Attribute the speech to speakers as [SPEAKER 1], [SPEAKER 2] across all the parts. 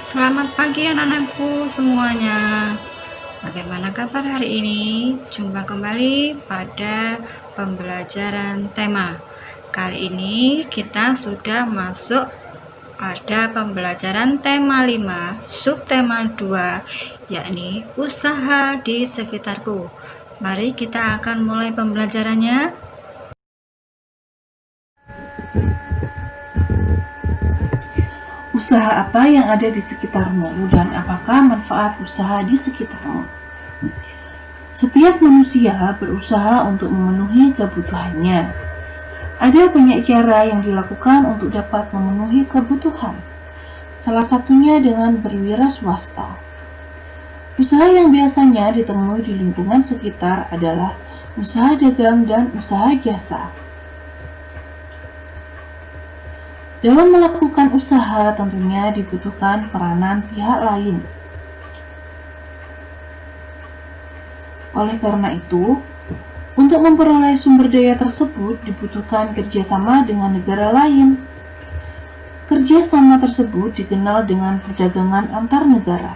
[SPEAKER 1] Selamat pagi anak-anakku semuanya. Bagaimana kabar hari ini? Jumpa kembali pada pembelajaran tema. Kali ini kita sudah masuk pada pembelajaran tema 5, subtema 2, yakni usaha di sekitarku. Mari kita akan mulai pembelajarannya.
[SPEAKER 2] Usaha apa yang ada di sekitarmu dan apakah manfaat usaha di sekitarmu? Setiap manusia berusaha untuk memenuhi kebutuhannya. Ada banyak cara yang dilakukan untuk dapat memenuhi kebutuhan. Salah satunya dengan berwira swasta. Usaha yang biasanya ditemui di lingkungan sekitar adalah usaha dagang dan usaha jasa. Dalam melakukan usaha tentunya dibutuhkan peranan pihak lain. Oleh karena itu, untuk memperoleh sumber daya tersebut dibutuhkan kerjasama dengan negara lain. Kerjasama tersebut dikenal dengan perdagangan antar negara.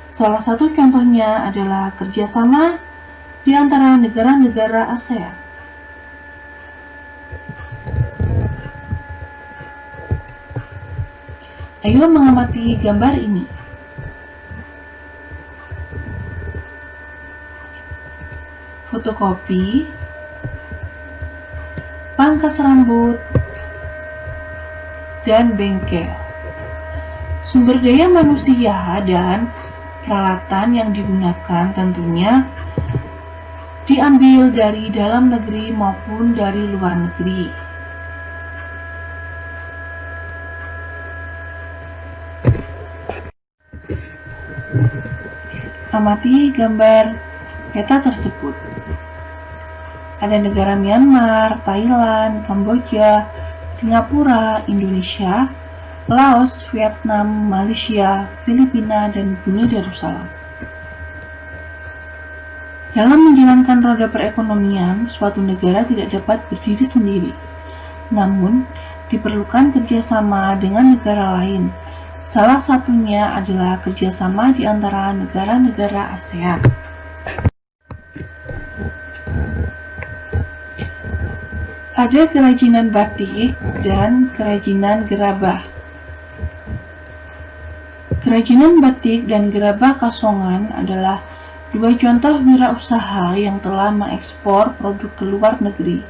[SPEAKER 2] Salah satu contohnya adalah kerjasama di antara negara-negara ASEAN. Ayo mengamati gambar ini. Fotokopi, pangkas rambut, dan bengkel. Sumber daya manusia dan peralatan yang digunakan tentunya diambil dari dalam negeri maupun dari luar negeri. Amati gambar peta tersebut. Ada negara Myanmar, Thailand, Kamboja, Singapura, Indonesia, Laos, Vietnam, Malaysia, Filipina, dan Brunei Darussalam. Dalam menjalankan roda perekonomian, suatu negara tidak dapat berdiri sendiri. Namun, diperlukan kerjasama dengan negara lain. Salah satunya adalah kerjasama di antara negara-negara ASEAN. Ada kerajinan batik dan kerajinan gerabah. Kerajinan batik dan gerabah Kasongan adalah dua contoh wirausaha yang telah mengekspor produk ke luar negeri,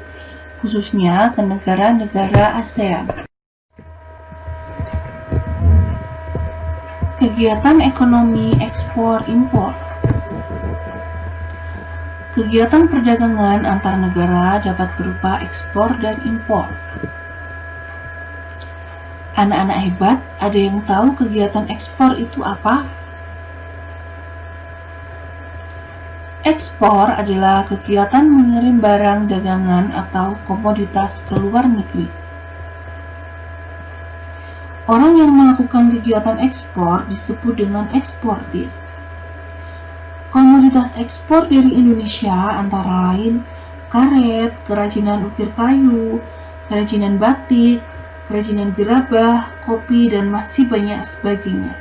[SPEAKER 2] khususnya ke negara-negara ASEAN. Kegiatan ekonomi ekspor-impor. Kegiatan perdagangan antar negara dapat berupa ekspor dan impor. Anak-anak hebat, ada yang tahu kegiatan ekspor itu apa? Ekspor adalah kegiatan mengirim barang dagangan atau komoditas ke luar negeri. Orang yang melakukan kegiatan ekspor disebut dengan eksportir. Komoditas ekspor dari Indonesia antara lain karet, kerajinan ukir kayu, kerajinan batik, kerajinan gerabah, kopi, dan masih banyak sebagainya.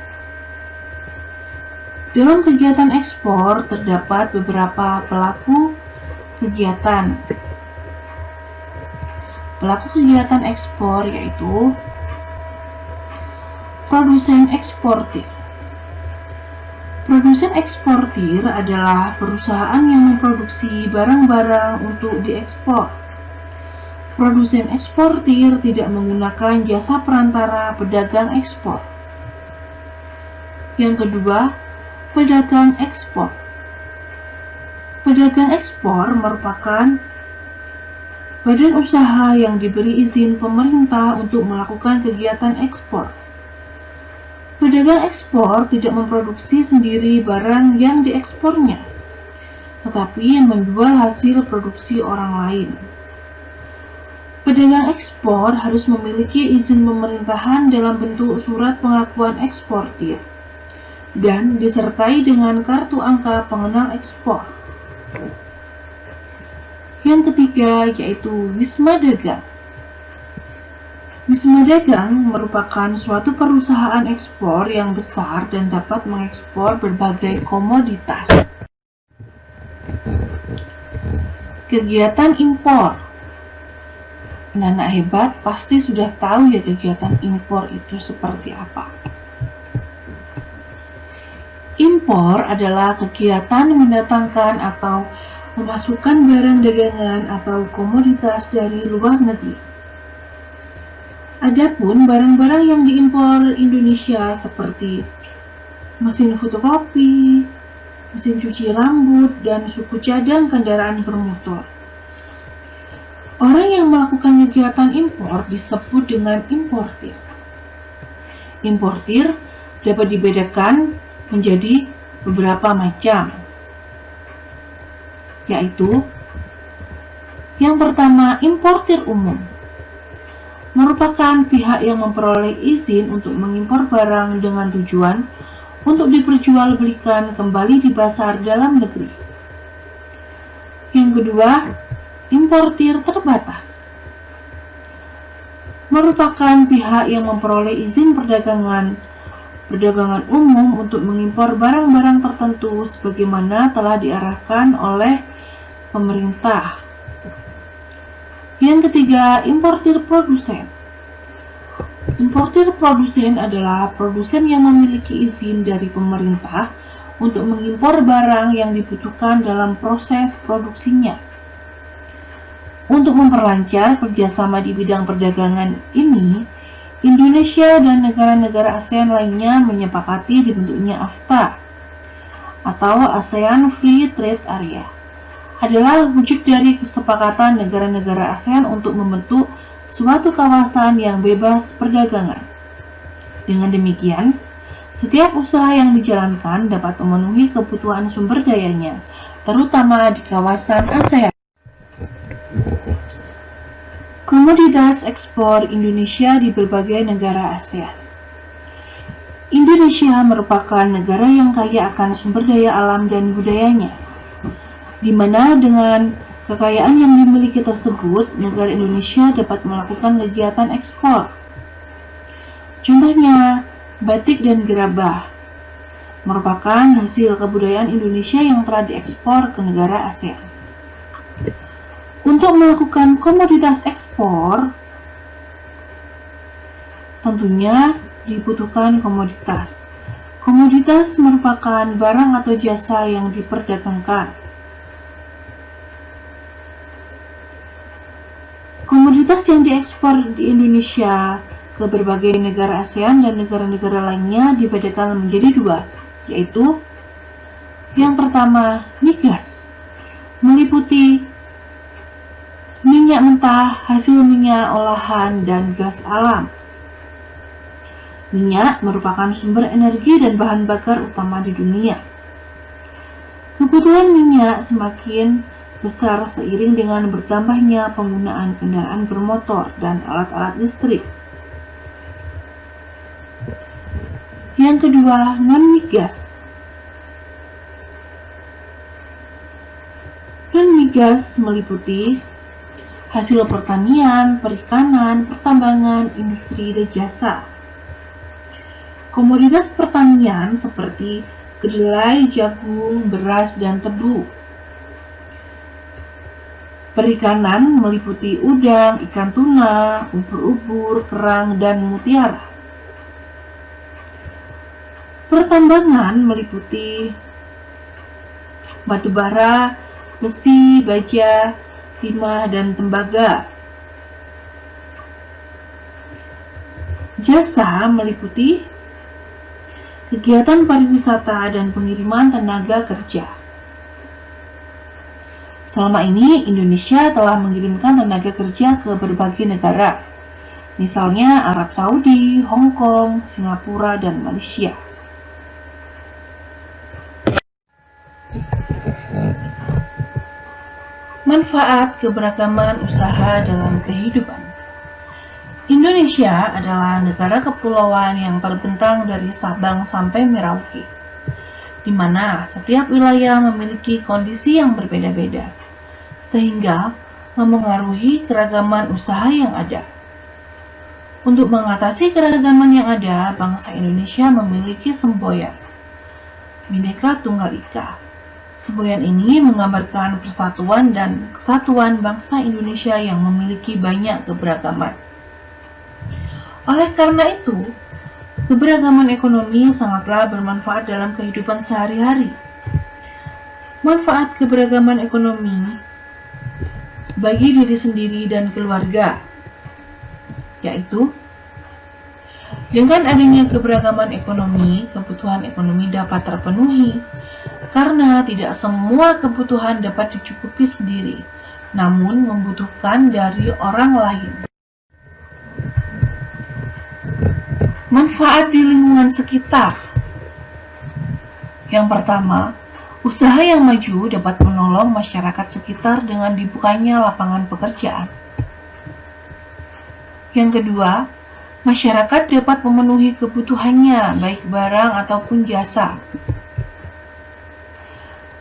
[SPEAKER 2] Dalam kegiatan ekspor terdapat beberapa pelaku kegiatan. Pelaku kegiatan ekspor yaitu produsen eksportir. Produsen eksportir adalah perusahaan yang memproduksi barang-barang untuk diekspor. Produsen eksportir tidak menggunakan jasa perantara pedagang ekspor. Yang kedua, pedagang ekspor. Pedagang ekspor merupakan badan usaha yang diberi izin pemerintah untuk melakukan kegiatan ekspor. Pedagang ekspor tidak memproduksi sendiri barang yang diekspornya, tetapi menjual hasil produksi orang lain. Pedagang ekspor harus memiliki izin pemerintahan dalam bentuk surat pengakuan eksportir dan disertai dengan kartu angka pengenal ekspor. Yang ketiga yaitu wisma dagang. Wisma Dagang merupakan suatu perusahaan ekspor yang besar dan dapat mengekspor berbagai komoditas. Kegiatan impor. Anak-anak hebat pasti sudah tahu ya kegiatan impor itu seperti apa. Impor adalah kegiatan mendatangkan atau memasukkan barang dagangan atau komoditas dari luar negeri. Adapun barang-barang yang diimpor Indonesia seperti mesin fotokopi, mesin cuci rambut, dan suku cadang kendaraan bermotor. Orang yang melakukan kegiatan impor disebut dengan importir. Importir dapat dibedakan menjadi beberapa macam, yaitu yang pertama, importir umum merupakan pihak yang memperoleh izin untuk mengimpor barang dengan tujuan untuk diperjualbelikan kembali di pasar dalam negeri. Yang kedua, importir terbatas merupakan pihak yang memperoleh izin perdagangan umum untuk mengimpor barang-barang tertentu sebagaimana telah diarahkan oleh pemerintah. Yang ketiga, importir produsen. Importir produsen adalah produsen yang memiliki izin dari pemerintah untuk mengimpor barang yang dibutuhkan dalam proses produksinya. Untuk memperlancar kerjasama di bidang perdagangan ini, Indonesia dan negara-negara ASEAN lainnya menyepakati dibentuknya AFTA atau ASEAN Free Trade Area. Adalah wujud dari kesepakatan negara-negara ASEAN untuk membentuk suatu kawasan yang bebas perdagangan. Dengan demikian, setiap usaha yang dijalankan dapat memenuhi kebutuhan sumber dayanya, terutama di kawasan ASEAN. Komoditas ekspor Indonesia di berbagai negara ASEAN. Indonesia merupakan negara yang kaya akan sumber daya alam dan budayanya, di mana dengan kekayaan yang dimiliki tersebut, negara Indonesia dapat melakukan kegiatan ekspor. Contohnya, batik dan gerabah merupakan hasil kebudayaan Indonesia yang telah diekspor ke negara ASEAN. Untuk melakukan komoditas ekspor, tentunya dibutuhkan komoditas. Komoditas merupakan barang atau jasa yang diperdagangkan. Komoditas yang diekspor di Indonesia ke berbagai negara ASEAN dan negara-negara lainnya dibedakan menjadi dua, yaitu yang pertama, migas, meliputi minyak mentah, hasil minyak olahan, dan gas alam. Minyak merupakan sumber energi dan bahan bakar utama di dunia. Kebutuhan minyak semakin besar seiring dengan bertambahnya penggunaan kendaraan bermotor dan alat-alat listrik. Yang kedua, non-migas. Non-migas meliputi hasil pertanian, perikanan, pertambangan, industri, dan jasa. Komoditas pertanian seperti kedelai, jagung, beras, dan tebu. Perikanan meliputi udang, ikan tuna, ubur-ubur, kerang, dan mutiara. Pertambangan meliputi batu bara, besi, baja, timah, dan tembaga. Jasa meliputi kegiatan pariwisata dan pengiriman tenaga kerja. Selama ini, Indonesia telah mengirimkan tenaga kerja ke berbagai negara, misalnya Arab Saudi, Hong Kong, Singapura, dan Malaysia. Manfaat keberagaman usaha dalam kehidupan. Indonesia adalah negara kepulauan yang terbentang dari Sabang sampai Merauke, di mana setiap wilayah memiliki kondisi yang berbeda-beda, sehingga memengaruhi keragaman usaha yang ada. Untuk mengatasi keragaman yang ada, bangsa Indonesia memiliki semboyan Bhinneka Tunggal Ika. Semboyan ini menggambarkan persatuan dan kesatuan bangsa Indonesia yang memiliki banyak keberagaman. Oleh karena itu, keberagaman ekonomi sangatlah bermanfaat dalam kehidupan sehari-hari. Manfaat keberagaman ekonomi bagi diri sendiri dan keluarga, yaitu dengan adanya keberagaman ekonomi, kebutuhan ekonomi dapat terpenuhi karena tidak semua kebutuhan dapat dicukupi sendiri, namun membutuhkan dari orang lain. Manfaat di lingkungan sekitar. Yang pertama, usaha yang maju dapat menolong masyarakat sekitar dengan dibukanya lapangan pekerjaan. Yang kedua, masyarakat dapat memenuhi kebutuhannya, baik barang ataupun jasa.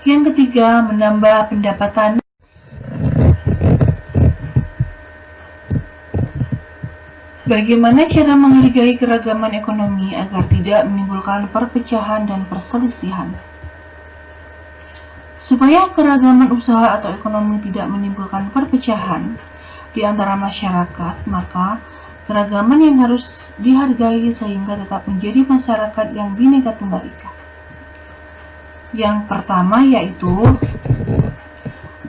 [SPEAKER 2] Yang ketiga, menambah pendapatan. Bagaimana cara menghargai keragaman ekonomi agar tidak menimbulkan perpecahan dan perselisihan? Supaya keragaman usaha atau ekonomi tidak menimbulkan perpecahan di antara masyarakat, maka keragaman yang harus dihargai sehingga tetap menjadi masyarakat yang Bhinneka Tunggal Ika. Yang pertama yaitu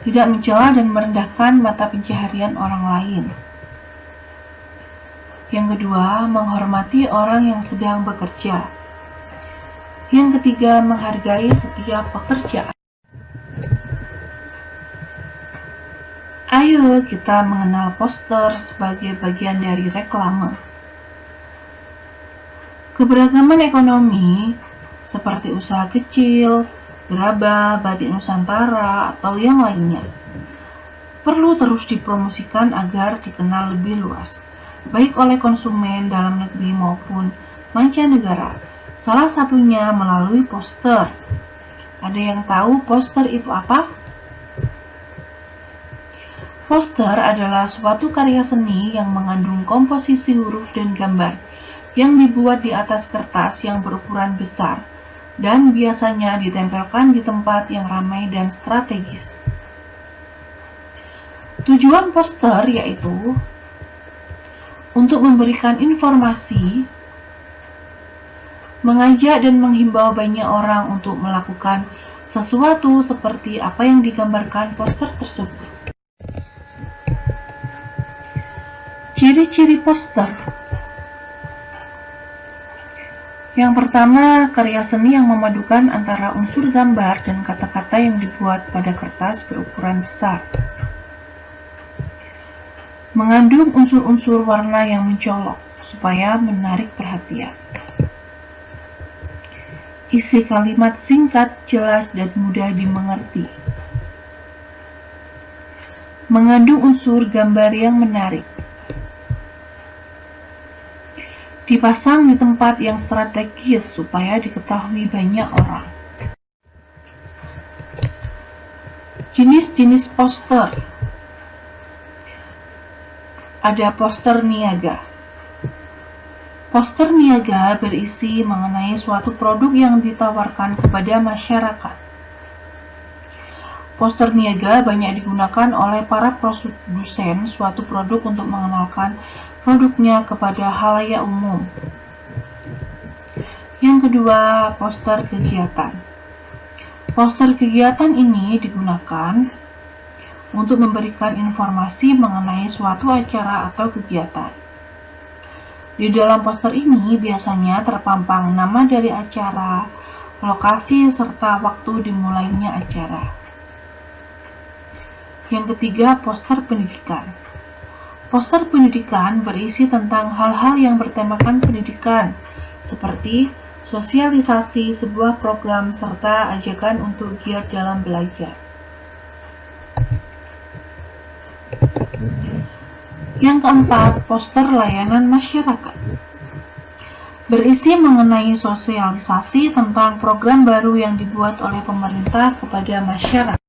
[SPEAKER 2] tidak mencela dan merendahkan mata pencaharian orang lain. Yang kedua, menghormati orang yang sedang bekerja. Yang ketiga, menghargai setiap pekerjaan. Ayo kita mengenal poster sebagai bagian dari reklame. Keberagaman ekonomi seperti usaha kecil, gerabah, batik Nusantara, atau yang lainnya perlu terus dipromosikan agar dikenal lebih luas, baik oleh konsumen dalam negeri maupun mancanegara. Salah satunya melalui poster. Ada yang tahu poster itu apa? Poster adalah suatu karya seni yang mengandung komposisi huruf dan gambar yang dibuat di atas kertas yang berukuran besar dan biasanya ditempelkan di tempat yang ramai dan strategis. Tujuan poster yaitu untuk memberikan informasi, mengajak dan menghimbau banyak orang untuk melakukan sesuatu seperti apa yang digambarkan poster tersebut. Ciri-ciri poster. Yang pertama, karya seni yang memadukan antara unsur gambar dan kata-kata yang dibuat pada kertas berukuran besar. Mengandung unsur-unsur warna yang mencolok supaya menarik perhatian. Isi kalimat singkat, jelas, dan mudah dimengerti. Mengandung unsur gambar yang menarik. Dipasang di tempat yang strategis supaya diketahui banyak orang. Jenis-jenis poster. Ada poster niaga. Poster niaga berisi mengenai suatu produk yang ditawarkan kepada masyarakat. Poster niaga banyak digunakan oleh para produsen suatu produk untuk mengenalkan produknya kepada khalayak umum. Yang kedua, poster kegiatan. Poster kegiatan ini digunakan untuk memberikan informasi mengenai suatu acara atau kegiatan. Di dalam poster ini biasanya terpampang nama dari acara, lokasi, serta waktu dimulainya acara. Yang ketiga, poster pendidikan. Poster pendidikan berisi tentang hal-hal yang bertemakan pendidikan, seperti sosialisasi sebuah program serta ajakan untuk giat dalam belajar. Yang keempat, poster layanan masyarakat. Berisi mengenai sosialisasi tentang program baru yang dibuat oleh pemerintah kepada masyarakat.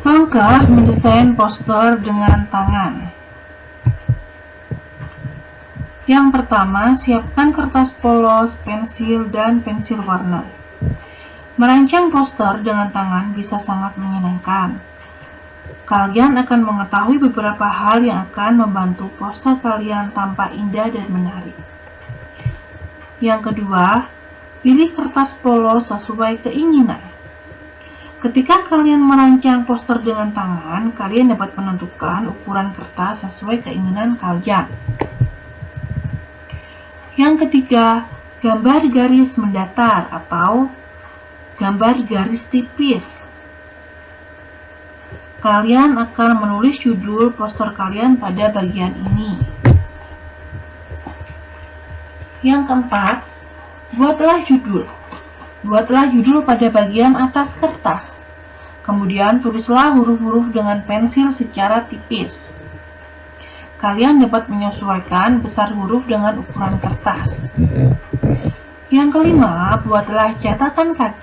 [SPEAKER 2] Langkah mendesain poster dengan tangan. Yang pertama, siapkan kertas polos, pensil, dan pensil warna. Merancang poster dengan tangan bisa sangat menyenangkan. Kalian akan mengetahui beberapa hal yang akan membantu poster kalian tampak indah dan menarik. Yang kedua, pilih kertas polos sesuai keinginan. Ketika kalian merancang poster dengan tangan, kalian dapat menentukan ukuran kertas sesuai keinginan kalian. Yang ketiga, gambar garis mendatar atau gambar garis tipis. Kalian akan menulis judul poster kalian pada bagian ini. Yang keempat, buatlah judul. Buatlah judul pada bagian atas kertas. Kemudian tulislah huruf-huruf dengan pensil secara tipis. Kalian dapat menyesuaikan besar huruf dengan ukuran kertas. Yang kelima, buatlah catatan kaki.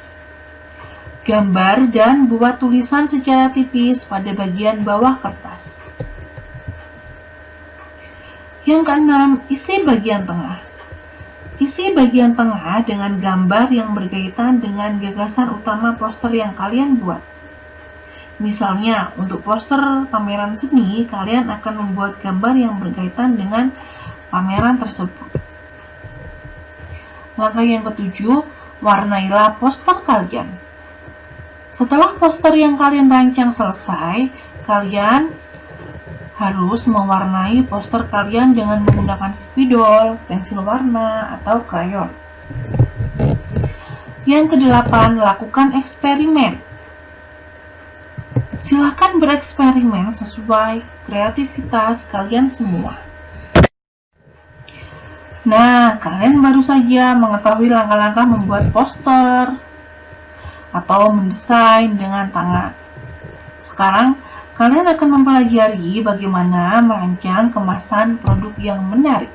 [SPEAKER 2] Gambar dan buat tulisan secara tipis pada bagian bawah kertas. Yang keenam, isi bagian tengah. Isi bagian tengah dengan gambar yang berkaitan dengan gagasan utama poster yang kalian buat. Misalnya, untuk poster pameran seni, kalian akan membuat gambar yang berkaitan dengan pameran tersebut. Langkah yang ketujuh, warnailah poster kalian. Setelah poster yang kalian rancang selesai, kalian harus mewarnai poster kalian dengan menggunakan spidol, pensil warna, atau krayon. Yang kedelapan, lakukan eksperimen. Silakan bereksperimen sesuai kreativitas kalian semua. Nah, kalian baru saja mengetahui langkah-langkah membuat poster atau mendesain dengan tangan. Sekarang, kalian akan mempelajari bagaimana merancang kemasan produk yang menarik.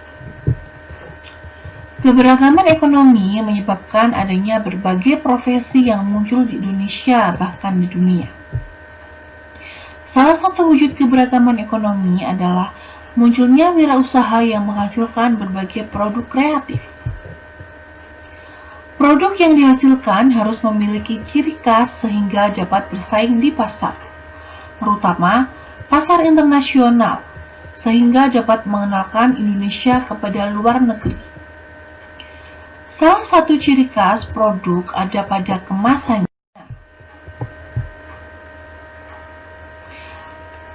[SPEAKER 2] Keberagaman ekonomi menyebabkan adanya berbagai profesi yang muncul di Indonesia, bahkan di dunia. Salah satu wujud keberagaman ekonomi adalah munculnya wirausaha yang menghasilkan berbagai produk kreatif. Produk yang dihasilkan harus memiliki ciri khas sehingga dapat bersaing di pasar, terutama pasar internasional, sehingga dapat mengenalkan Indonesia kepada luar negeri. Salah satu ciri khas produk ada pada kemasannya.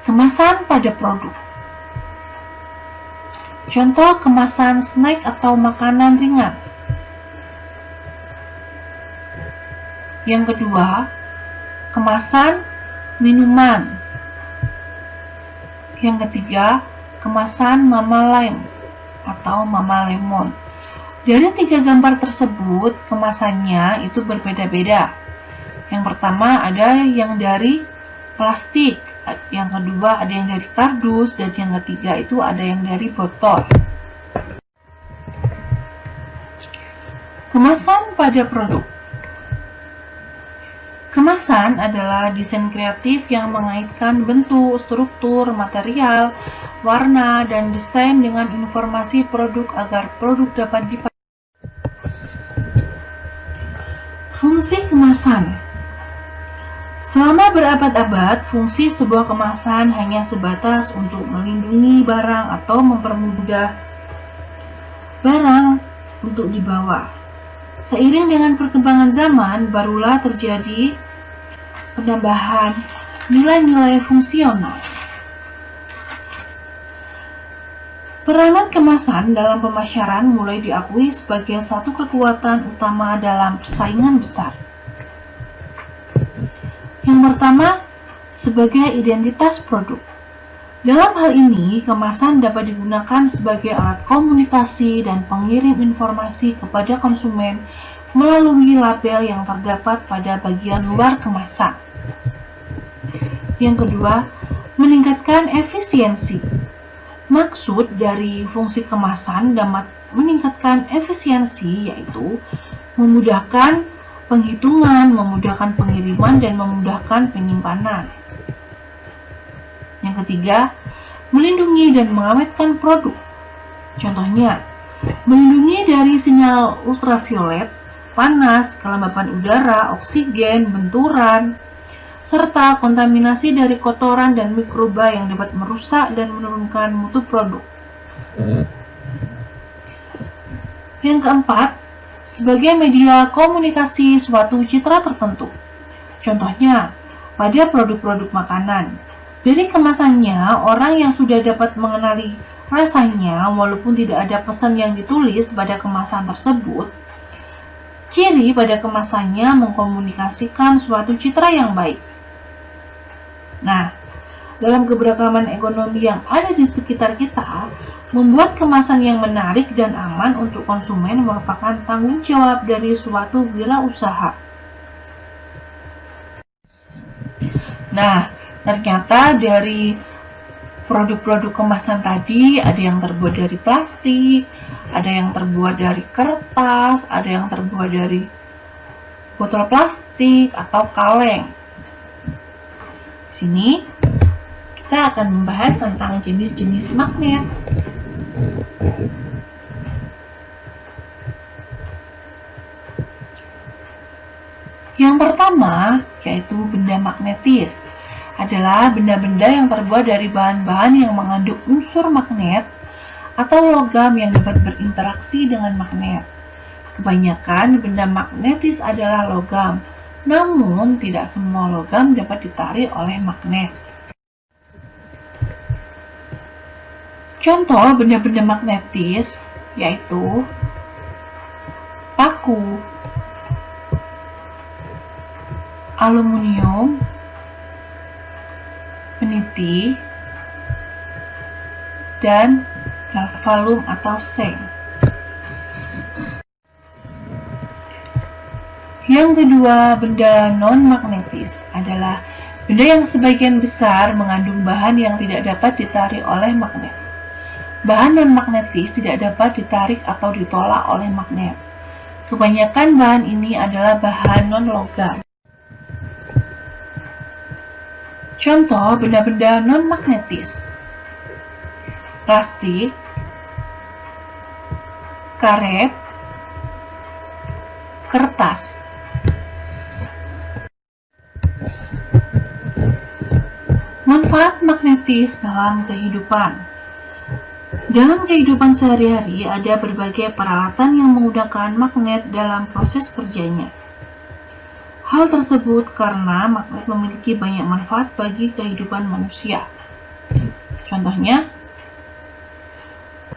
[SPEAKER 2] Kemasan pada produk. Contoh kemasan snack atau makanan ringan. Yang kedua, kemasan minuman. Yang ketiga, kemasan Mama Lime atau Mama Lemon. Dari tiga gambar tersebut, kemasannya itu berbeda-beda. Yang pertama ada yang dari plastik, yang kedua ada yang dari kardus, dan yang ketiga itu ada yang dari botol. Kemasan pada produk. Kemasan adalah desain kreatif yang mengaitkan bentuk, struktur, material, warna, dan desain dengan informasi produk agar produk dapat dipakai. Fungsi kemasan. Selama berabad-abad, fungsi sebuah kemasan hanya sebatas untuk melindungi barang atau mempermudah barang untuk dibawa. Seiring dengan perkembangan zaman, barulah terjadi penambahan nilai-nilai fungsional. Peranan kemasan dalam pemasaran mulai diakui sebagai satu kekuatan utama dalam persaingan besar. Yang pertama, sebagai identitas produk. Dalam hal ini, kemasan dapat digunakan sebagai alat komunikasi dan pengirim informasi kepada konsumen melalui label yang terdapat pada bagian luar kemasan. Yang kedua, meningkatkan efisiensi. Maksud dari fungsi kemasan dapat meningkatkan efisiensi, yaitu memudahkan penghitungan, memudahkan pengiriman, dan memudahkan penyimpanan. Yang ketiga, melindungi dan mengawetkan produk. Contohnya, melindungi dari sinyal ultraviolet, panas, kelembapan udara, oksigen, benturan, serta kontaminasi dari kotoran dan mikroba yang dapat merusak dan menurunkan mutu produk. Yang keempat, sebagai media komunikasi suatu citra tertentu. Contohnya, pada produk-produk makanan. Dari kemasannya, orang yang sudah dapat mengenali rasanya, walaupun tidak ada pesan yang ditulis pada kemasan tersebut, ciri pada kemasannya mengkomunikasikan suatu citra yang baik. Nah, dalam keberagaman ekonomi yang ada di sekitar kita, membuat kemasan yang menarik dan aman untuk konsumen merupakan tanggung jawab dari suatu wirausaha. Nah, ternyata dari produk-produk kemasan tadi ada yang terbuat dari plastik, ada yang terbuat dari kertas, ada yang terbuat dari botol plastik atau kaleng. Di sini kita akan membahas tentang jenis-jenis magnet. Yang pertama, yaitu benda magnetis, adalah benda-benda yang terbuat dari bahan-bahan yang mengandung unsur magnet atau logam yang dapat berinteraksi dengan magnet. Kebanyakan benda magnetis adalah logam, namun tidak semua logam dapat ditarik oleh magnet. Contoh benda-benda magnetis yaitu paku, aluminium, peniti, dan galvalum atau seng. Yang kedua, benda non-magnetis adalah benda yang sebagian besar mengandung bahan yang tidak dapat ditarik oleh magnet. Bahan non-magnetis tidak dapat ditarik atau ditolak oleh magnet. Kebanyakan bahan ini adalah bahan non-logam. Contoh benda-benda non-magnetis: plastik, karet, kertas. Manfaat magnetis dalam kehidupan. Dalam kehidupan sehari-hari ada berbagai peralatan yang menggunakan magnet dalam proses kerjanya. Hal tersebut karena magnet memiliki banyak manfaat bagi kehidupan manusia. Contohnya,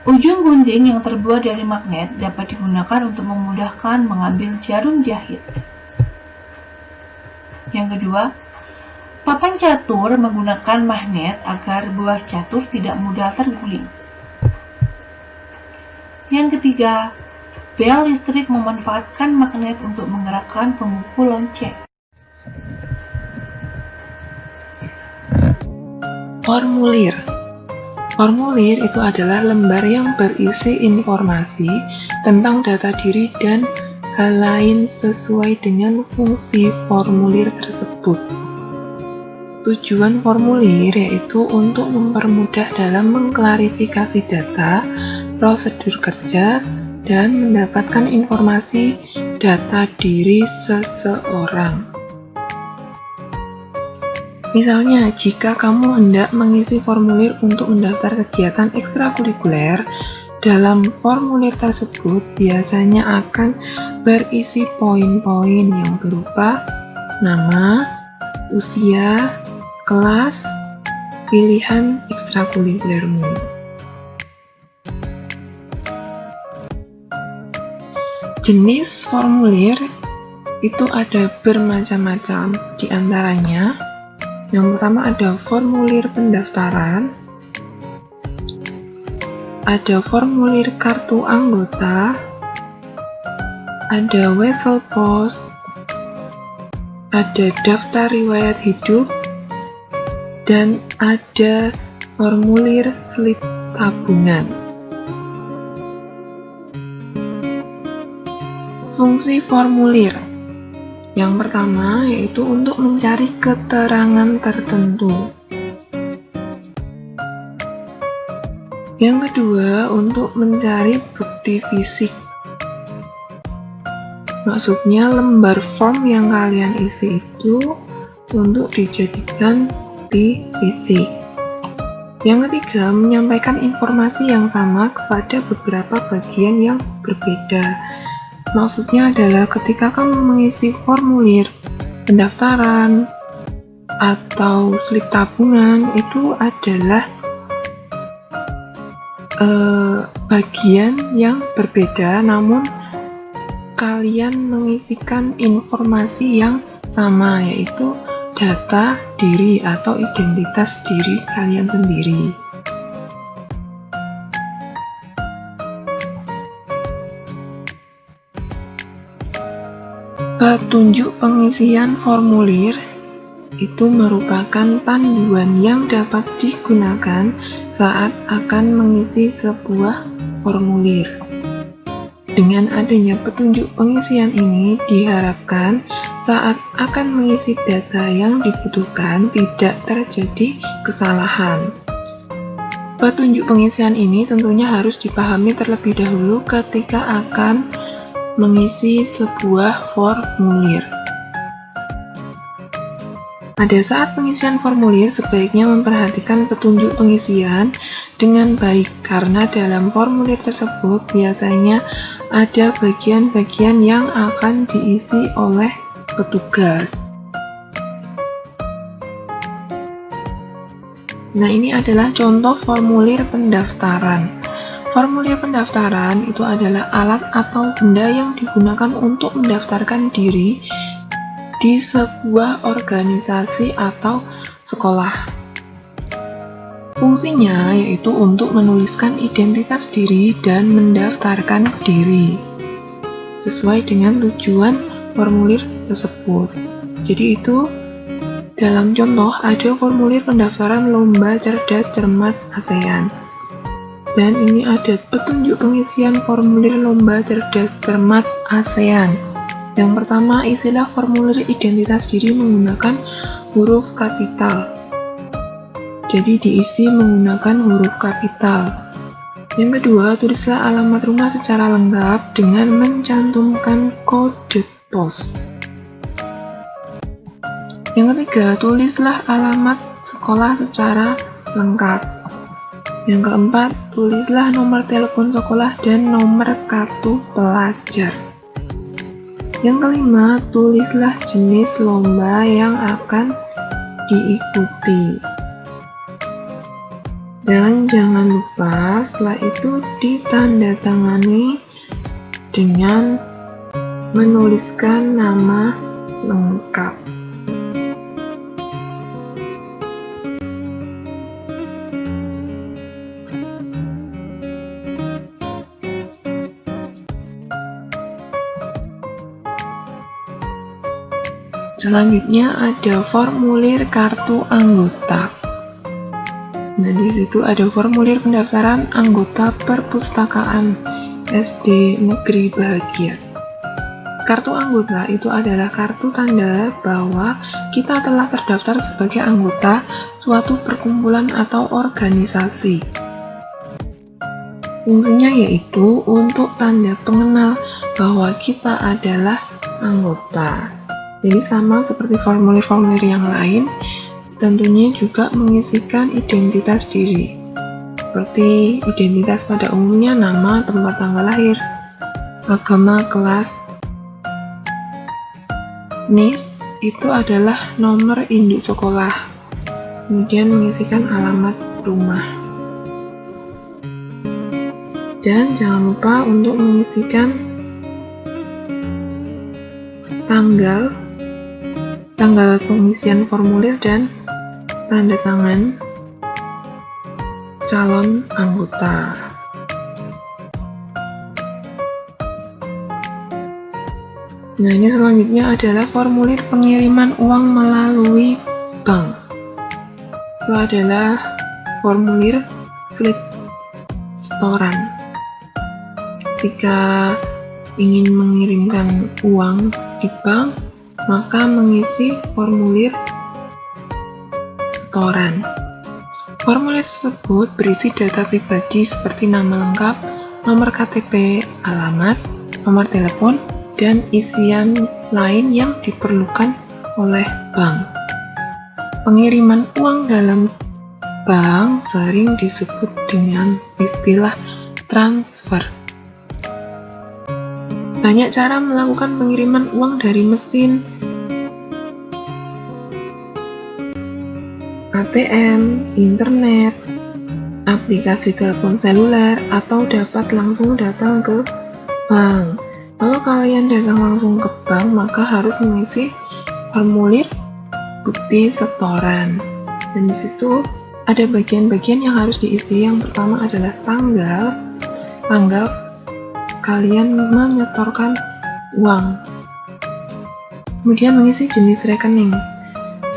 [SPEAKER 2] ujung gunting yang terbuat dari magnet dapat digunakan untuk memudahkan mengambil jarum jahit. Yang kedua, papan catur menggunakan magnet agar buah catur tidak mudah terguling. Yang ketiga, bel listrik memanfaatkan magnet untuk menggerakkan pemukul lonceng.
[SPEAKER 3] Formulir. Formulir itu adalah lembar yang berisi informasi tentang data diri dan hal lain sesuai dengan fungsi formulir tersebut. Tujuan formulir yaitu untuk mempermudah dalam mengklarifikasi data, prosedur kerja, dan mendapatkan informasi data diri seseorang. Misalnya, jika kamu hendak mengisi formulir untuk mendaftar kegiatan ekstrakurikuler, dalam formulir tersebut biasanya akan berisi poin-poin yang berupa nama, usia, kelas, pilihan ekstrakurikulermu. Jenis formulir itu ada bermacam-macam, di antaranya yang pertama ada formulir pendaftaran, ada formulir kartu anggota, ada wesel pos, ada daftar riwayat hidup, dan ada formulir slip tabungan. Fungsi formulir yang pertama yaitu untuk mencari keterangan tertentu. Yang kedua, untuk mencari bukti fisik. Maksudnya lembar form yang kalian isi itu untuk dijadikan bukti fisik. Yang ketiga, menyampaikan informasi yang sama kepada beberapa bagian yang berbeda. Maksudnya adalah ketika kamu mengisi formulir pendaftaran atau slip tabungan, itu adalah bagian yang berbeda, namun kalian mengisikan informasi yang sama, yaitu data diri atau identitas diri kalian sendiri. Petunjuk pengisian formulir itu merupakan panduan yang dapat digunakan saat akan mengisi sebuah formulir. Dengan adanya petunjuk pengisian ini, diharapkan saat akan mengisi data yang dibutuhkan tidak terjadi kesalahan. Petunjuk pengisian ini tentunya harus dipahami terlebih dahulu ketika akan mengisi sebuah formulir. Pada saat pengisian formulir, sebaiknya memperhatikan petunjuk pengisian dengan baik, karena dalam formulir tersebut biasanya ada bagian-bagian yang akan diisi oleh petugas. Nah, ini adalah contoh formulir pendaftaran. Formulir pendaftaran itu adalah alat atau benda yang digunakan untuk mendaftarkan diri di sebuah organisasi atau sekolah. Fungsinya yaitu untuk menuliskan identitas diri dan mendaftarkan diri sesuai dengan tujuan formulir tersebut. Jadi itu dalam contoh ada formulir pendaftaran lomba cerdas cermat ASEAN. Dan ini ada petunjuk pengisian formulir lomba cerdas cermat ASEAN. Yang pertama, isilah formulir identitas diri menggunakan huruf kapital. Jadi diisi menggunakan huruf kapital. Yang kedua, tulislah alamat rumah secara lengkap dengan mencantumkan kode pos. Yang ketiga, tulislah alamat sekolah secara lengkap. Yang keempat, tulislah nomor telepon sekolah dan nomor kartu pelajar. Yang kelima, tulislah jenis lomba yang akan diikuti. Dan jangan lupa setelah itu ditandatangani dengan menuliskan nama lengkap. Selanjutnya ada formulir kartu anggota. Nah, di situ ada formulir pendaftaran anggota perpustakaan SD Negeri Bahagia. Kartu anggota itu adalah kartu tanda bahwa kita telah terdaftar sebagai anggota suatu perkumpulan atau organisasi. Fungsinya yaitu untuk tanda pengenal bahwa kita adalah anggota. Jadi sama seperti formulir-formulir yang lain, tentunya juga mengisikan identitas diri. Seperti identitas pada umumnya nama, tempat tanggal lahir, agama, kelas. NIS itu adalah nomor induk sekolah. Kemudian mengisikan alamat rumah. Dan jangan lupa untuk mengisikan tanggal pengisian formulir dan tanda tangan calon anggota. Nah, ini selanjutnya adalah formulir pengiriman uang melalui bank. Itu adalah formulir slip setoran. Ketika ingin mengirimkan uang di bank, maka mengisi formulir setoran. Formulir tersebut berisi data pribadi seperti nama lengkap, nomor KTP, alamat, nomor telepon, dan isian lain yang diperlukan oleh bank. Pengiriman uang dalam bank sering disebut dengan istilah transfer. Banyak cara melakukan pengiriman uang dari mesin ATM, internet, aplikasi telepon seluler, atau dapat langsung datang ke bank. Kalau kalian datang langsung ke bank, maka harus mengisi formulir bukti setoran. Dan di situ ada bagian-bagian yang harus diisi. Yang pertama adalah tanggal kalian menyetorkan uang. Kemudian mengisi jenis rekening.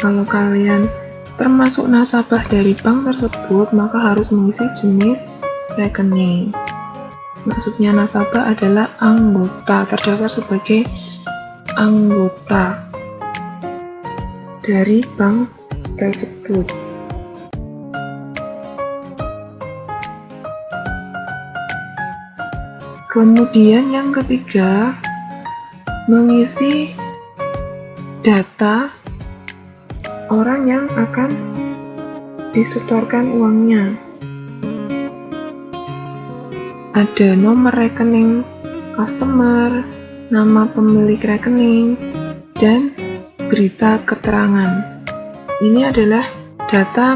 [SPEAKER 3] Kalau kalian termasuk nasabah dari bank tersebut, maka harus mengisi jenis rekening. Maksudnya nasabah adalah anggota, terdaftar sebagai anggota dari bank tersebut. Kemudian yang ketiga, mengisi data orang yang akan disetorkan uangnya. Ada nomor rekening customer, nama pemilik rekening, dan berita keterangan. Ini adalah data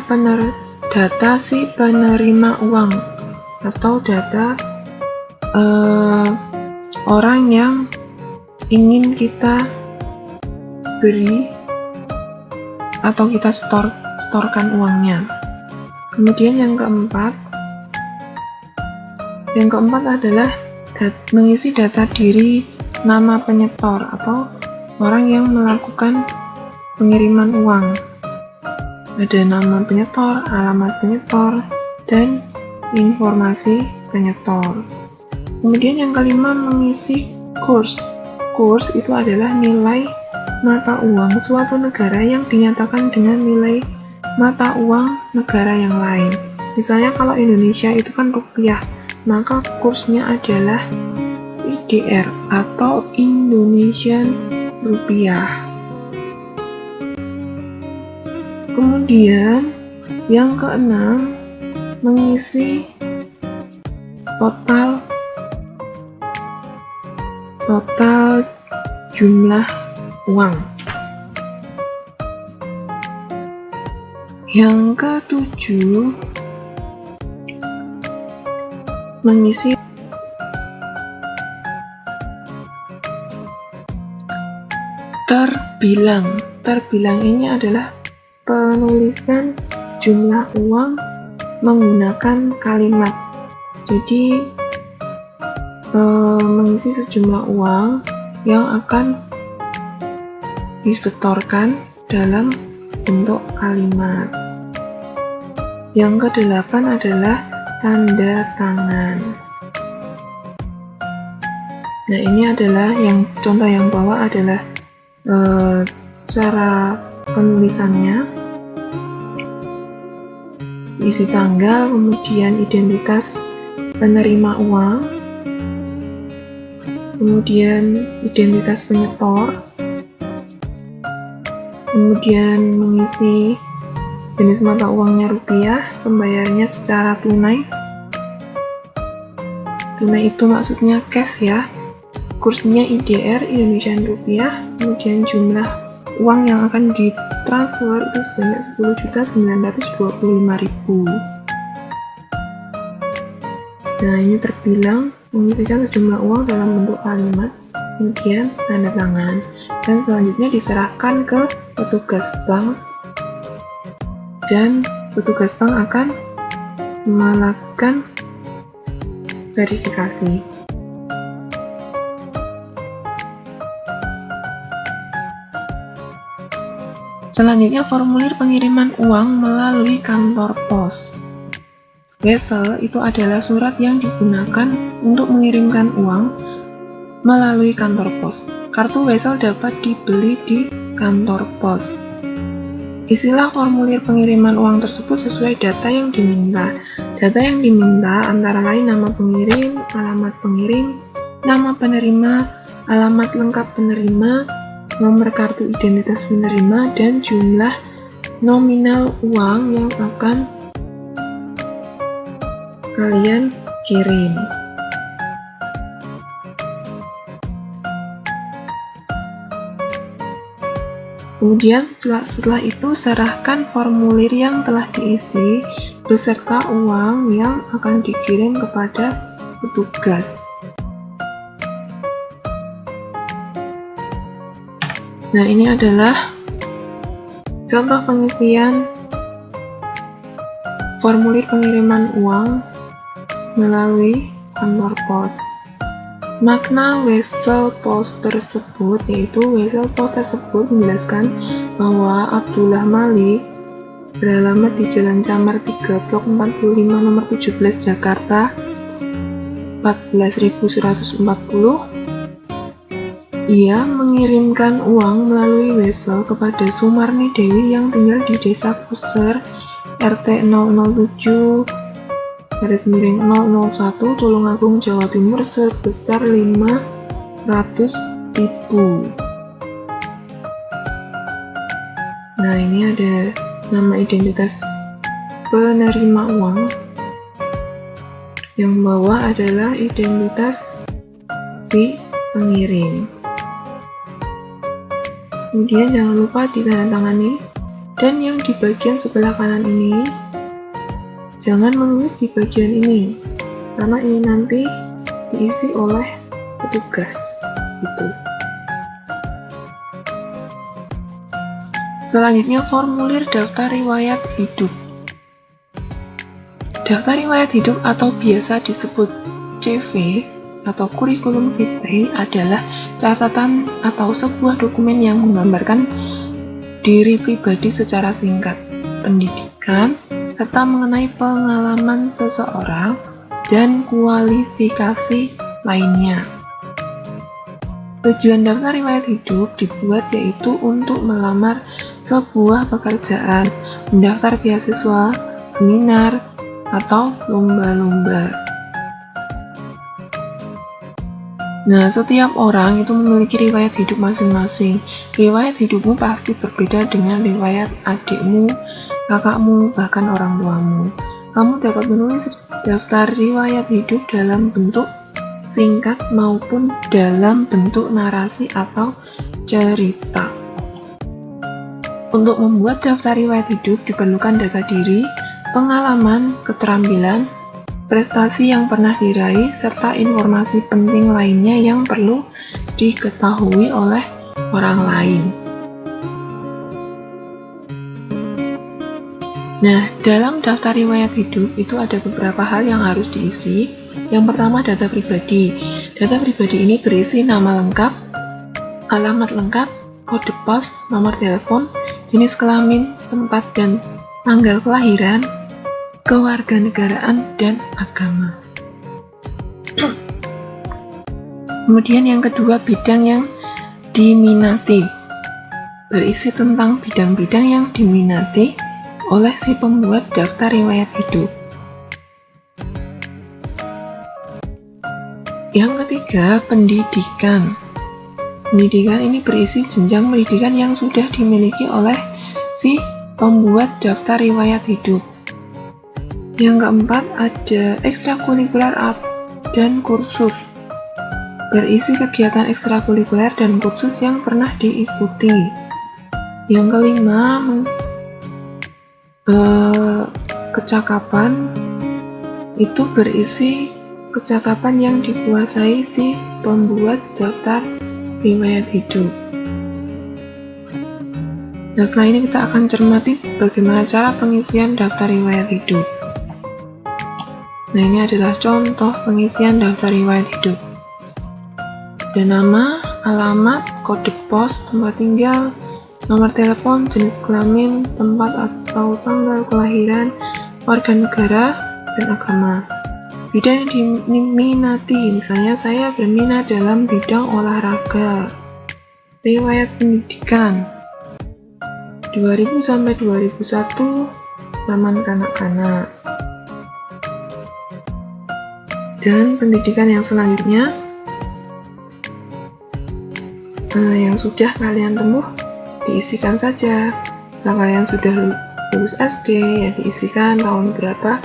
[SPEAKER 3] si penerima uang atau data orang yang ingin kita beri atau kita setorkan uangnya. Kemudian yang keempat adalah mengisi data diri nama penyetor atau orang yang melakukan pengiriman uang. Ada nama penyetor, alamat penyetor, dan informasi penyetor. Kemudian yang kelima, mengisi kurs. Kurs itu adalah nilai mata uang suatu negara yang dinyatakan dengan nilai mata uang negara yang lain. Misalnya kalau Indonesia itu kan rupiah, maka kursnya adalah IDR atau Indonesian Rupiah. Kemudian yang keenam, mengisi total jumlah uang. Yang ketujuh, mengisi terbilang. Terbilang ini adalah penulisan jumlah uang menggunakan kalimat. Jadi mengisi sejumlah uang yang akan disetorkan dalam bentuk kalimat. Yang kedelapan adalah tanda tangan. Nah, ini adalah contoh yang bawah adalah cara penulisannya. Isi tanggal, kemudian identitas penerima uang, kemudian identitas penyetor, kemudian mengisi jenis mata uangnya rupiah, pembayarannya secara tunai. Tunai itu maksudnya cash ya. Kursnya IDR, Indonesian Rupiah, kemudian jumlah uang yang akan ditransfer itu sebanyak 10.925.000. Nah, ini terbilang mengisikan sejumlah uang dalam bentuk kalimat, kemudian tanda tangan, dan selanjutnya diserahkan ke petugas bank, dan petugas bank akan melakukan verifikasi. Selanjutnya, formulir pengiriman uang melalui kantor pos. Wesel itu adalah surat yang digunakan untuk mengirimkan uang melalui kantor pos. Kartu Wesel dapat dibeli di kantor pos. Isilah formulir pengiriman uang tersebut sesuai data yang diminta. Data yang diminta antara lain nama pengirim, alamat pengirim, nama penerima, alamat lengkap penerima, nomor kartu identitas penerima, dan jumlah nominal uang yang akan kalian kirim. Kemudian setelah itu serahkan formulir yang telah diisi beserta uang yang akan dikirim kepada petugas. Nah, ini adalah contoh pengisian formulir pengiriman uang melalui kantor pos. Makna Wesel Pos tersebut yaitu Wesel Pos tersebut menjelaskan bahwa Abdullah Malik beralamat di Jalan Camar 3 Blok 45 nomor 17 Jakarta 14.140. Ia mengirimkan uang melalui Wesel kepada Sumarni Dewi yang tinggal di Desa Kuser RT 007/001 Tulungagung, Jawa Timur sebesar 500.000. Nah, ini ada nama identitas penerima uang. Yang bawah adalah identitas si pengirim. Kemudian jangan lupa ditandatangani, dan yang di bagian sebelah kanan ini jangan menulis di bagian ini, karena ini nanti diisi oleh petugas. Gitu. Selanjutnya formulir daftar riwayat hidup. Daftar riwayat hidup atau biasa disebut CV atau kurikulum vitae adalah catatan atau sebuah dokumen yang menggambarkan diri pribadi secara singkat, pendidikan, serta mengenai pengalaman seseorang dan kualifikasi lainnya. Tujuan daftar riwayat hidup dibuat yaitu untuk melamar sebuah pekerjaan, mendaftar beasiswa, seminar, atau lomba-lomba. Nah, setiap orang itu memiliki riwayat hidup masing-masing. Riwayat hidupmu pasti berbeda dengan riwayat adikmu, kakakmu, bahkan orang tuamu. Kamu dapat menulis daftar riwayat hidup dalam bentuk singkat maupun dalam bentuk narasi atau cerita. Untuk membuat daftar riwayat hidup diperlukan data diri, pengalaman, keterampilan, prestasi yang pernah diraih, serta informasi penting lainnya yang perlu diketahui oleh orang lain. Nah, dalam daftar riwayat hidup itu ada beberapa hal yang harus diisi. Yang pertama, data pribadi. Data pribadi ini berisi nama lengkap, alamat lengkap, kode pos, nomor telepon, jenis kelamin, tempat dan tanggal kelahiran, kewarganegaraan, dan agama. Kemudian yang kedua, bidang yang diminati. Berisi tentang bidang-bidang yang diminati oleh si pembuat daftar riwayat hidup. Yang ketiga, pendidikan. Pendidikan ini berisi jenjang pendidikan yang sudah dimiliki oleh si pembuat daftar riwayat hidup. Yang keempat, ada ekstrakurikuler dan kursus. Berisi kegiatan ekstrakurikuler dan kursus yang pernah diikuti. Yang kelima, kecakapan. Itu berisi kecakapan yang dikuasai si pembuat daftar riwayat hidup. Nah, setelah ini kita akan cermati bagaimana cara pengisian daftar riwayat hidup. Nah, ini adalah contoh pengisian daftar riwayat hidup. Ada nama, alamat, kode pos, tempat tinggal, nomor telepon, jenis kelamin, tempat atau tanggal kelahiran, warga negara, dan agama. Bidang yang diminati, misalnya saya berminat dalam bidang olahraga. Riwayat pendidikan. 2000 sampai 2001 Taman Kanak-kanak. Dan pendidikan yang selanjutnya yang sudah kalian tempuh diisikan saja. Misal kalian sudah lulus SD, ya diisikan tahun berapa,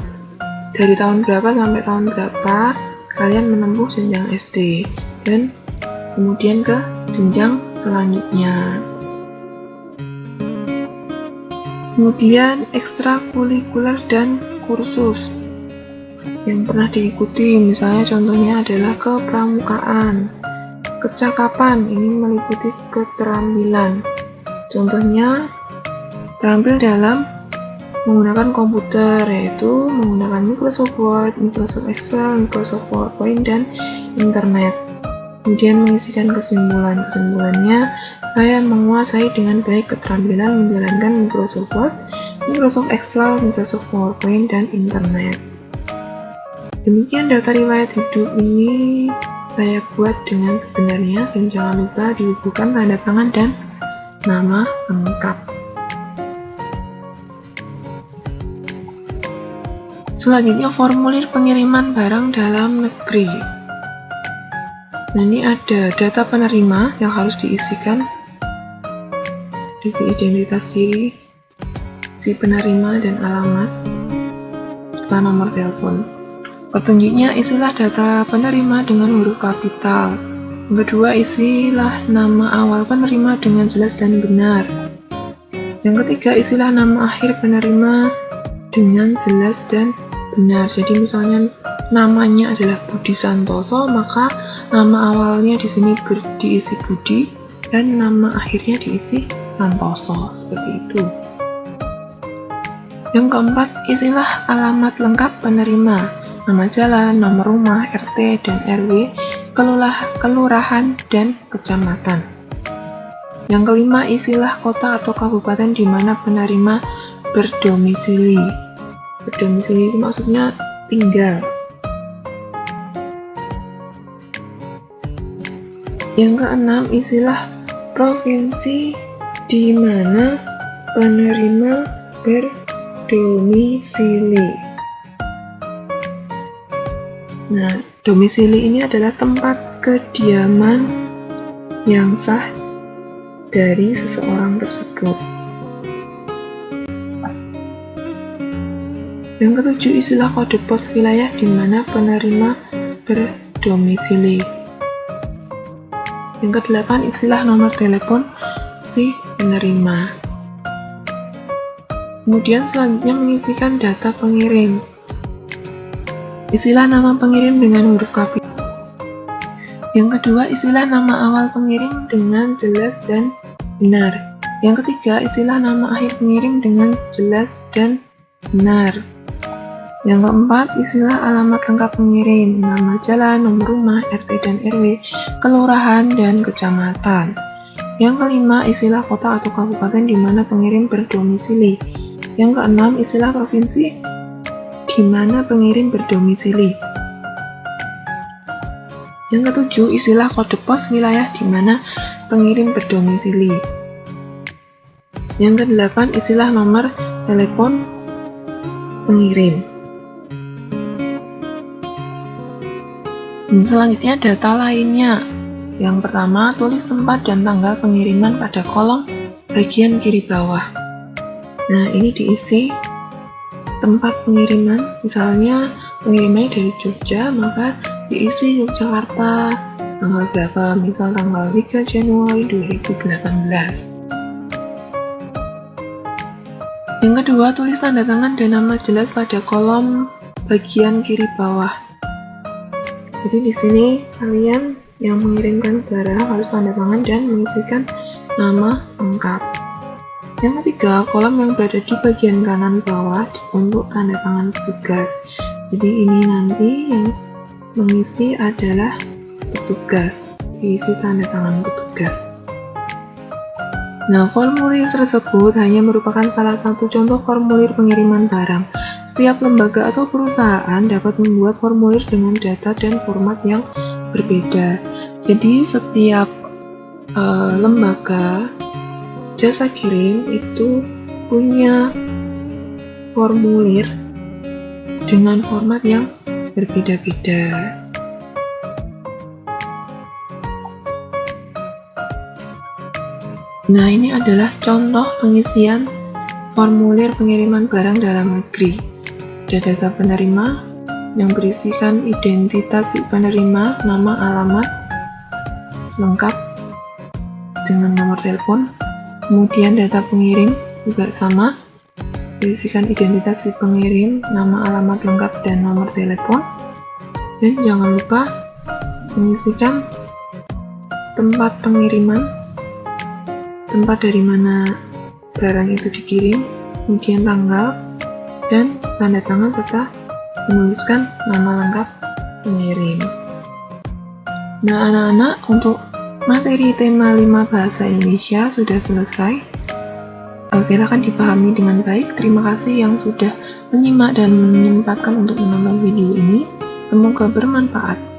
[SPEAKER 3] dari tahun berapa sampai tahun berapa kalian menempuh jenjang SD, dan kemudian ke jenjang selanjutnya. Kemudian ekstrakurikuler dan kursus yang pernah diikuti, misalnya contohnya adalah kepramukaan, kecakapan, ini meliputi keterampilan. Contohnya terampil dalam menggunakan komputer, yaitu menggunakan Microsoft Word, Microsoft Excel, Microsoft PowerPoint, dan internet. Kemudian mengisikan kesimpulannya, saya menguasai dengan baik keterampilan menjalankan Microsoft Word, Microsoft Excel, Microsoft PowerPoint, dan internet. Demikian data riwayat hidup ini saya buat dengan sebenarnya, dan jangan lupa dihubungkan tanda tangan dan nama lengkap. Selanjutnya formulir pengiriman barang dalam negeri. Nah, ini ada data penerima yang harus diisikan, isi identitas diri, si penerima dan alamat, serta nomor telepon. Petunjuknya, isilah data penerima dengan huruf kapital. Yang kedua, isilah nama awal penerima dengan jelas dan benar. Yang ketiga, isilah nama akhir penerima dengan jelas dan benar. Jadi misalnya namanya adalah Budi Santoso, maka nama awalnya di sini diisi Budi dan nama akhirnya diisi Santoso, seperti itu. Yang keempat, isilah alamat lengkap penerima, nama jalan, nomor rumah, RT dan RW, kelurahan dan kecamatan. Yang kelima, isilah kota atau kabupaten di mana penerima berdomisili. Berdomisili itu maksudnya tinggal. Yang keenam, isilah provinsi di mana penerima berdomisili. Nah, domisili ini adalah tempat kediaman yang sah dari seseorang tersebut. Yang ketujuh, isilah kode pos wilayah di mana penerima berdomisili. Yang kedelapan, isilah nomor telepon si penerima. Kemudian selanjutnya mengisikan data pengirim. Isilah nama pengirim dengan huruf kapital. Yang kedua, isilah nama awal pengirim dengan jelas dan benar. Yang ketiga, isilah nama akhir pengirim dengan jelas dan benar. Yang keempat, isilah alamat lengkap pengirim, nama jalan, nomor rumah, RT dan RW, kelurahan dan kecamatan. Yang kelima, isilah kota atau kabupaten di mana pengirim berdomisili. Yang keenam, isilah provinsi di mana pengirim berdomisili. Yang ketujuh, isilah kode pos wilayah di mana pengirim berdomisili. Yang kedelapan, isilah nomor telepon pengirim. Selanjutnya data lainnya. Yang pertama, tulis tempat dan tanggal pengiriman pada kolom bagian kiri bawah. Nah, ini diisi tempat pengiriman, misalnya pengirimannya dari Jogja, maka diisi Yogyakarta, tanggal berapa, misal tanggal 3 Januari 2018. Yang kedua, tulis tanda tangan dan nama jelas pada kolom bagian kiri bawah. Jadi di sini kalian yang mengirimkan barang harus tanda tangan dan mengisikan nama lengkap. Yang ketiga, kolom yang berada di bagian kanan bawah untuk tanda tangan petugas. Jadi ini nanti yang mengisi adalah petugas, diisi tanda tangan petugas. Nah, formulir tersebut hanya merupakan salah satu contoh formulir pengiriman barang. Setiap lembaga atau perusahaan dapat membuat formulir dengan data dan format yang berbeda. Jadi setiap lembaga jasa kirim itu punya formulir dengan format yang berbeda-beda. Nah, ini adalah contoh pengisian formulir pengiriman barang dalam negeri. Ada data penerima yang berisikan identitas si penerima, nama, alamat lengkap dengan nomor telepon. Kemudian data pengirim juga sama, berisikan identitas si pengirim, nama, alamat lengkap, dan nomor telepon. Dan jangan lupa mengisikan tempat pengiriman, tempat dari mana barang itu dikirim, kemudian tanggal, dan tanda tangan serta menuliskan nama lengkap pengirim. Nah, anak-anak, untuk materi tema 5 bahasa Indonesia sudah selesai. Silakan dipahami dengan baik. Terima kasih yang sudah menyimak dan menyempatkan untuk menonton video ini. Semoga bermanfaat.